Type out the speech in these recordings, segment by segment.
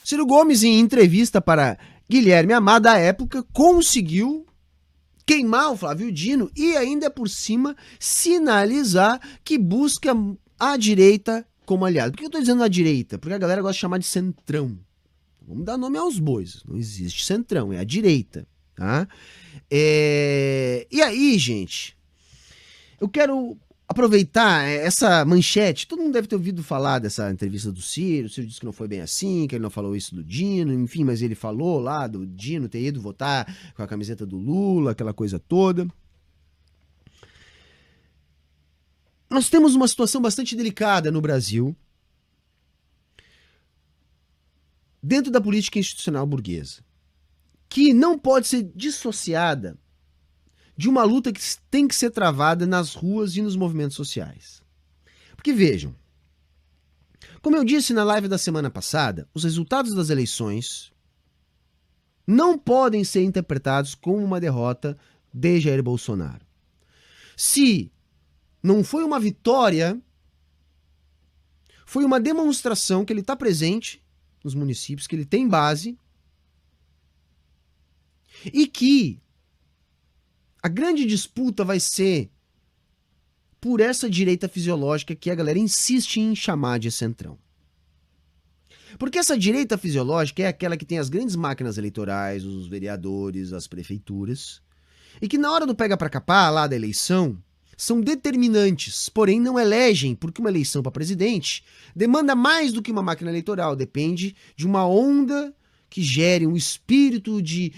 Ciro Gomes, em entrevista para Guilherme Amado, à época, conseguiu queimar o Flávio Dino e ainda por cima sinalizar que busca a direita como aliado. Por que eu tô dizendo a direita? Porque a galera gosta de chamar de centrão. Vamos dar nome aos bois. Não existe centrão, é a direita. Tá? E aí, gente, eu quero aproveitar essa manchete. Todo mundo deve ter ouvido falar dessa entrevista do Ciro. O Ciro disse que não foi bem assim, que ele não falou isso do Dino, enfim, mas ele falou lá do Dino ter ido votar com a camiseta do Lula, aquela coisa toda. Nós temos uma situação bastante delicada no Brasil, dentro da política institucional burguesa, que não pode ser dissociada de uma luta que tem que ser travada nas ruas e nos movimentos sociais. Porque vejam, como eu disse na live da semana passada, os resultados das eleições não podem ser interpretados como uma derrota de Jair Bolsonaro. Se não foi uma vitória, foi uma demonstração que ele está presente nos municípios, que ele tem base e que a grande disputa vai ser por essa direita fisiológica que a galera insiste em chamar de centrão. Porque essa direita fisiológica é aquela que tem as grandes máquinas eleitorais, os vereadores, as prefeituras, e que na hora do pega pra capar, lá da eleição, são determinantes, porém não elegem, porque uma eleição para presidente demanda mais do que uma máquina eleitoral, depende de uma onda que gere um espírito de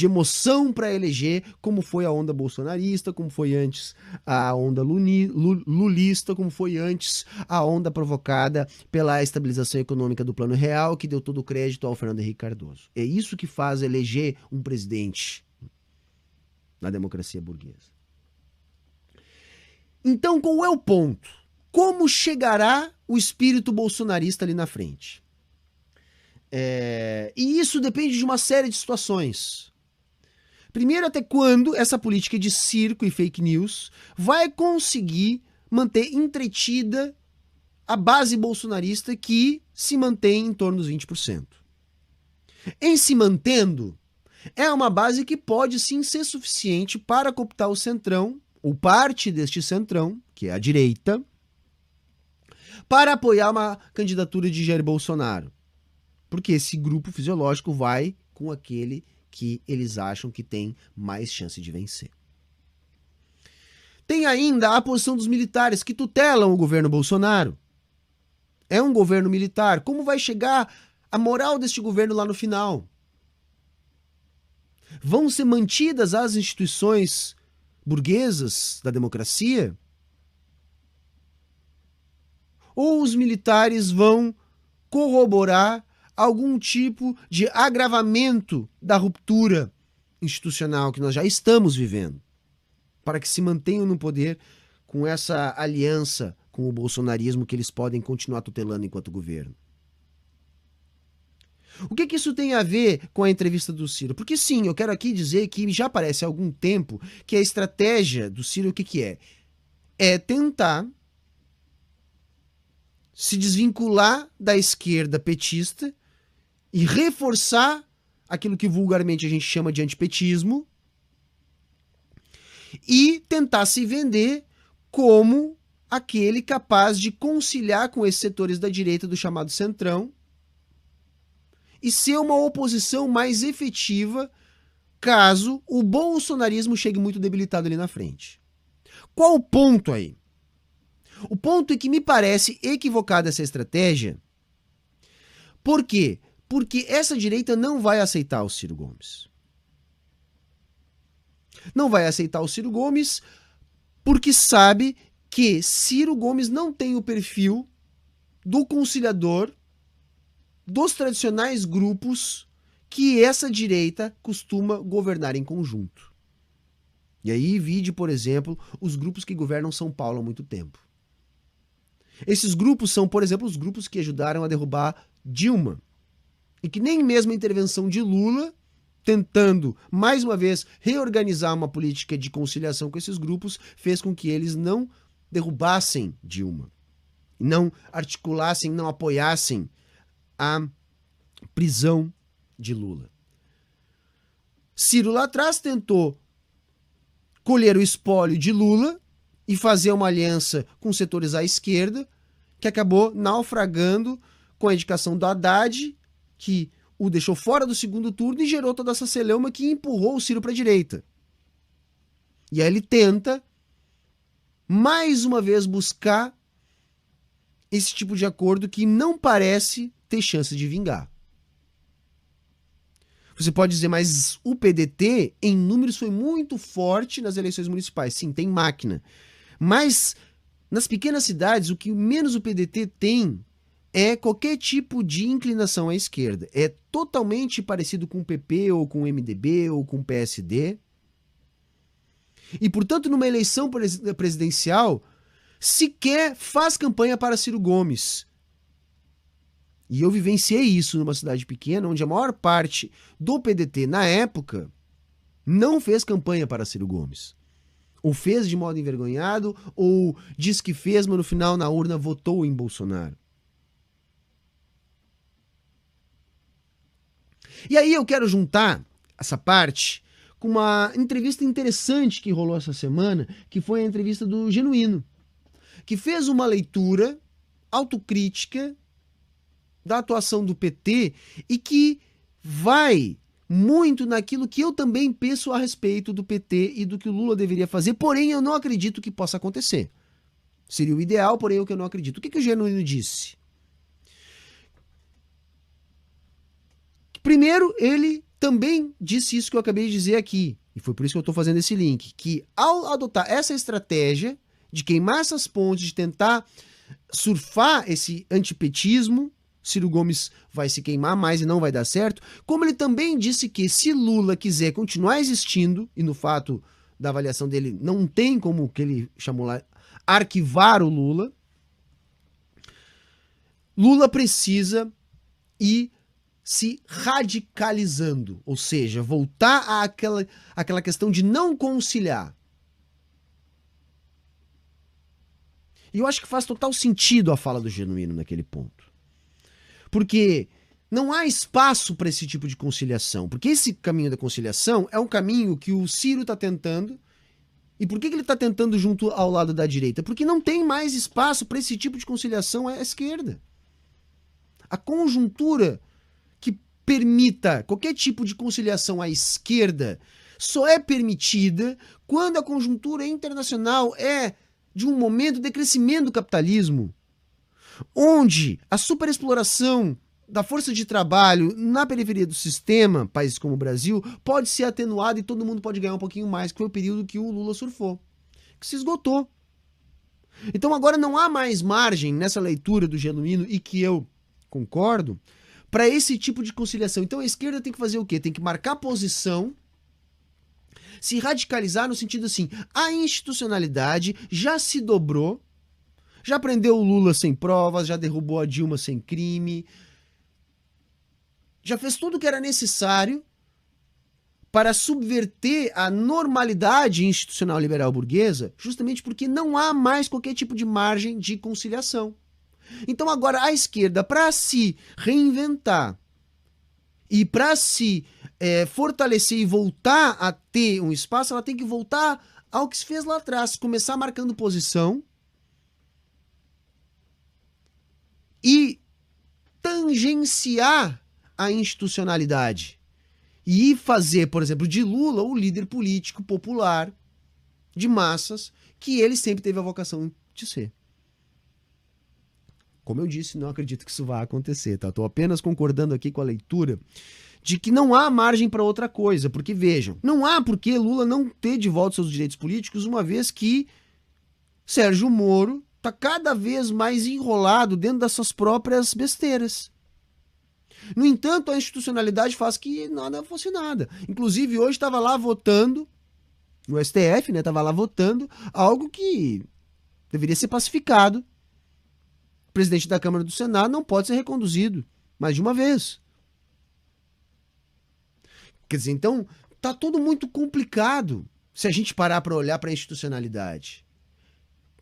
emoção para eleger, como foi a onda bolsonarista, como foi antes a onda lulista, como foi antes a onda provocada pela estabilização econômica do Plano Real, que deu todo o crédito ao Fernando Henrique Cardoso. É isso que faz eleger um presidente na democracia burguesa. Então, qual é o ponto? Como chegará o espírito bolsonarista ali na frente? E isso depende de uma série de situações. Primeiro, até quando essa política de circo e fake news vai conseguir manter entretida a base bolsonarista que se mantém em torno dos 20%. Em se mantendo, é uma base que pode sim ser suficiente para cooptar o centrão, ou parte deste centrão, que é a direita, para apoiar uma candidatura de Jair Bolsonaro. Porque esse grupo fisiológico vai com aquele que eles acham que tem mais chance de vencer. Tem ainda a posição dos militares que tutelam o governo Bolsonaro. É um governo militar. Como vai chegar a moral deste governo lá no final? Vão ser mantidas as instituições burguesas da democracia? Ou os militares vão corroborar algum tipo de agravamento da ruptura institucional que nós já estamos vivendo, para que se mantenham no poder com essa aliança com o bolsonarismo que eles podem continuar tutelando enquanto governo? O que isso tem a ver com a entrevista do Ciro? Porque sim, eu quero aqui dizer que já parece há algum tempo que a estratégia do Ciro, o que é? É tentar se desvincular da esquerda petista e reforçar aquilo que vulgarmente a gente chama de antipetismo e tentar se vender como aquele capaz de conciliar com esses setores da direita do chamado centrão e ser uma oposição mais efetiva caso o bolsonarismo chegue muito debilitado ali na frente. Qual o ponto aí? O ponto é que me parece equivocada essa estratégia. Por quê? Porque essa direita não vai aceitar o Ciro Gomes. Não vai aceitar o Ciro Gomes porque sabe que Ciro Gomes não tem o perfil do conciliador dos tradicionais grupos que essa direita costuma governar em conjunto. E aí vide, por exemplo, os grupos que governam São Paulo há muito tempo. Esses grupos são, por exemplo, os grupos que ajudaram a derrubar Dilma. E que nem mesmo a intervenção de Lula, tentando, mais uma vez, reorganizar uma política de conciliação com esses grupos, fez com que eles não derrubassem Dilma. Não articulassem, não apoiassem a prisão de Lula. Ciro lá atrás tentou colher o espólio de Lula e fazer uma aliança com setores à esquerda, que acabou naufragando com a indicação do Haddad, que o deixou fora do segundo turno e gerou toda essa celeuma que empurrou o Ciro para a direita. E aí ele tenta, mais uma vez, buscar esse tipo de acordo que não parece ter chance de vingar. Você pode dizer, mas o PDT, em números, foi muito forte nas eleições municipais. Sim, tem máquina. Mas, nas pequenas cidades, o que menos o PDT tem é qualquer tipo de inclinação à esquerda. É totalmente parecido com o PP, ou com o MDB, ou com o PSD. E, portanto, numa eleição presidencial, sequer faz campanha para Ciro Gomes. E eu vivenciei isso numa cidade pequena, onde a maior parte do PDT, na época, não fez campanha para Ciro Gomes. Ou fez de modo envergonhado, ou diz que fez, mas no final, na urna, votou em Bolsonaro. E aí eu quero juntar essa parte com uma entrevista interessante que rolou essa semana, que foi a entrevista do Genuíno, que fez uma leitura autocrítica da atuação do PT e que vai muito naquilo que eu também penso a respeito do PT e do que o Lula deveria fazer, porém eu não acredito que possa acontecer. Seria o ideal, porém eu não acredito. O que o Genuíno disse? Primeiro, ele também disse isso que eu acabei de dizer aqui, e foi por isso que eu estou fazendo esse link, que ao adotar essa estratégia de queimar essas pontes, de tentar surfar esse antipetismo, Ciro Gomes vai se queimar mais e não vai dar certo, como ele também disse que se Lula quiser continuar existindo, e no fato da avaliação dele não tem como, o que ele chamou lá, arquivar o Lula, Lula precisa ir se radicalizando, ou seja, voltar àquela questão de não conciliar. E eu acho que faz total sentido a fala do Genuíno naquele ponto. Porque não há espaço para esse tipo de conciliação. Porque esse caminho da conciliação é um caminho que o Ciro está tentando. E por que ele está tentando junto ao lado da direita? Porque não tem mais espaço para esse tipo de conciliação à esquerda. A conjuntura que permita qualquer tipo de conciliação à esquerda só é permitida quando a conjuntura internacional é de um momento de crescimento do capitalismo, onde a superexploração da força de trabalho na periferia do sistema, países como o Brasil, pode ser atenuada e todo mundo pode ganhar um pouquinho mais, que foi o período que o Lula surfou, que se esgotou. Então agora não há mais margem nessa leitura do Genuíno, e que eu concordo, para esse tipo de conciliação. Então a esquerda tem que fazer o quê? Tem que marcar posição, se radicalizar no sentido assim, a institucionalidade já se dobrou, já prendeu o Lula sem provas, já derrubou a Dilma sem crime, já fez tudo o que era necessário para subverter a normalidade institucional liberal burguesa, justamente porque não há mais qualquer tipo de margem de conciliação. Então agora a esquerda, para se reinventar e para se fortalecer e voltar a ter um espaço, ela tem que voltar ao que se fez lá atrás, começar marcando posição e tangenciar a institucionalidade e fazer, por exemplo, de Lula o líder político popular de massas que ele sempre teve a vocação de ser. Como eu disse, não acredito que isso vá acontecer, tá? Estou apenas concordando aqui com a leitura de que não há margem para outra coisa, porque vejam, não há por que Lula não ter de volta seus direitos políticos, uma vez que Sérgio Moro está cada vez mais enrolado dentro das suas próprias besteiras. No entanto, a institucionalidade faz que nada fosse nada. Inclusive, hoje estava lá votando, no STF, né? Estava lá votando algo que deveria ser pacificado. O presidente da Câmara do Senado não pode ser reconduzido mais de uma vez. Quer dizer, então, tá tudo muito complicado se a gente parar para olhar para a institucionalidade.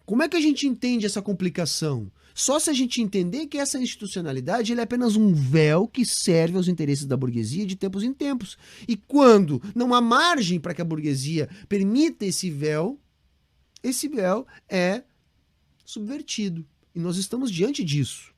Como é que a gente entende essa complicação? Só se a gente entender que essa institucionalidade ele é apenas um véu que serve aos interesses da burguesia de tempos em tempos. E quando não há margem para que a burguesia permita esse véu é subvertido. E nós estamos diante disso.